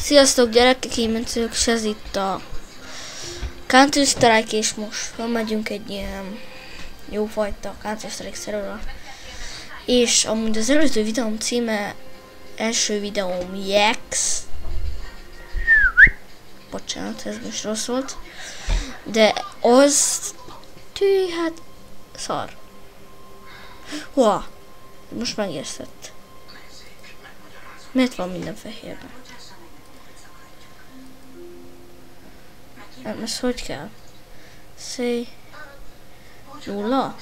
Sziasztok gyerekek, én mentők, és ez itt a Counter-Strike, és most megyünk egy ilyen jófajta Counter-Strike szerverre. És amúgy az előző videóm címe, első videóm Jax. Bocsánat, ez most rossz volt. De az... hát... szar. Hova? Most megérszett. Miért van minden fehérben? Nem, ez hogy kell? Say... 0?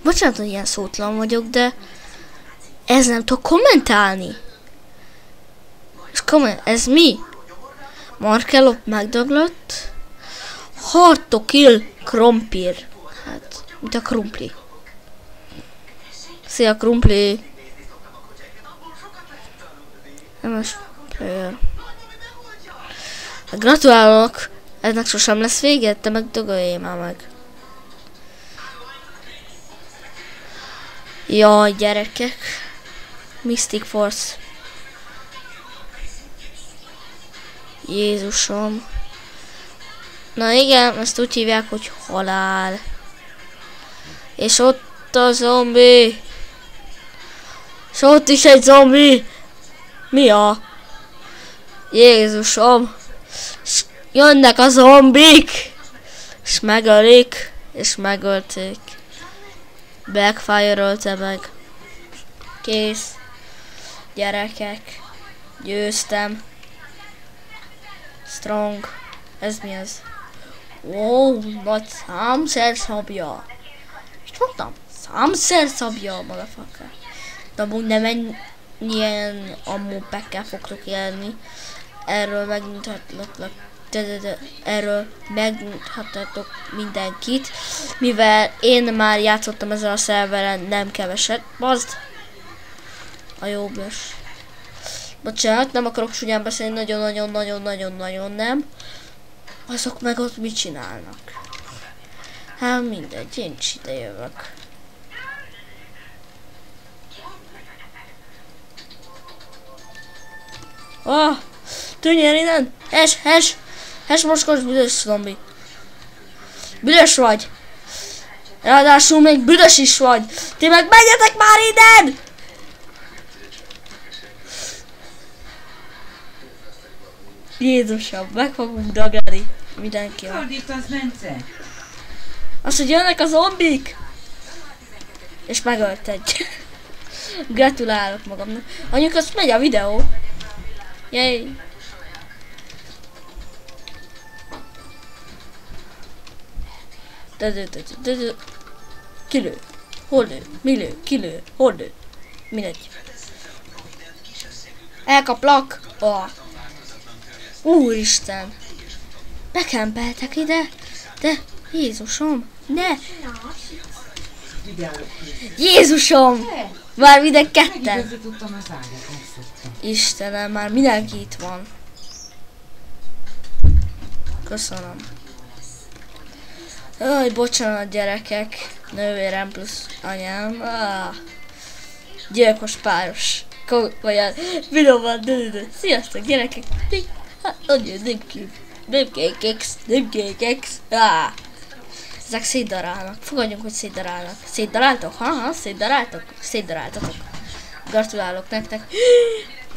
Bocsánat, hogy ilyen szótlan vagyok, de ez nem tudok kommentálni. És ez mi? Markelov megdöglött. Hard to kill Krompir. Hát, mint a krumpli. Szia krumpli. MS player. Gratulálok. Ennek sosem lesz vége, te meg dögöljél már meg. Jaj, gyerekek. Mystic Force. Jézusom. Na igen, ezt úgy hívják, hogy halál. És ott a zombi. És ott is egy zombi. Mi a? Jézusom. És jönnek a zombik. És megölik. És megölték. Backfire-ölte meg. Kész. Gyerekek. Győztem. Strong. Ez mi ez? Wow, nagy számszerszabja. Mit mondtam? Számszerszabja, motherfucker. De amúgy nem ennyien amúgy pekkel fogtok élni. Erről megmutatlatok. Erről megmutathatok mindenkit, mivel én már játszottam ezzel a szerveren nem keveset. Bazd! A jobbos. Bocsánat, nem akarok súlyán beszélni, nagyon nem. Azok meg ott mit csinálnak? Hát mindegy, én is ide jövök. Ah! Tűnjél innen! Hes moskos büdös zombi. Büdös vagy. Ráadásul még büdös is vagy. Ti meg menjetek már innen! Jézusom, meg fogunk dagálni. Mindenki van. Azt, hogy jönnek a zombik. És megölt egy. Gratulálok magamnak. Anyjuk, azt megy a videó. Jaj. Kilő. Hol lő? Mi lő? Kilő. Hol lő? Mindegy. Elkaplak. Oh. Úristen. Bekempeltek ide. De Jézusom. Ne. Jézusom. Már minden ketten. Istenem, már mindenki itt van. Köszönöm. Aj, bocsánat gyerekek. Nővérem plusz anyám. Gyilkos páros. Olyan videóban. Sziasztok gyerekek. Hát, nagyon nem kékex. Ezek szétdarálnak. Fogadjunk, hogy szétdarálnak. Szétdaráltok? Ha, szétdaráltok? Szétdaráltatok. Gratulálok nektek.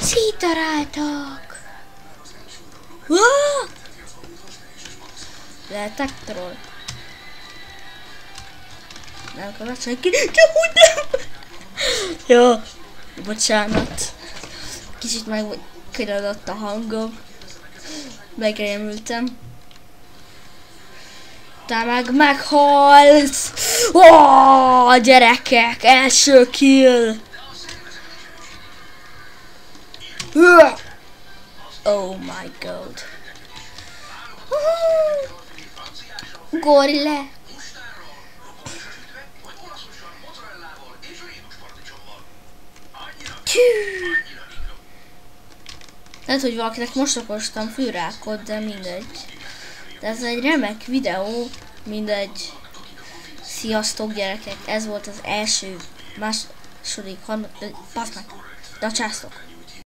Szétdaráltak! Lehetek troll? Nem kellett senki. De hogy nem! Jó, bocsánat. Kicsit megkiradott a hangom. Megrémültem. Te meg meghalsz! Oh, gyerekek, első kill! Oh my god. Gorilla. Lehet, hogy valakinek most okoztam fűrákot, de mindegy. De ez egy remek videó, mindegy. Sziasztok gyerekek, ez volt az első, második, harmadik, basz meg, de császtok.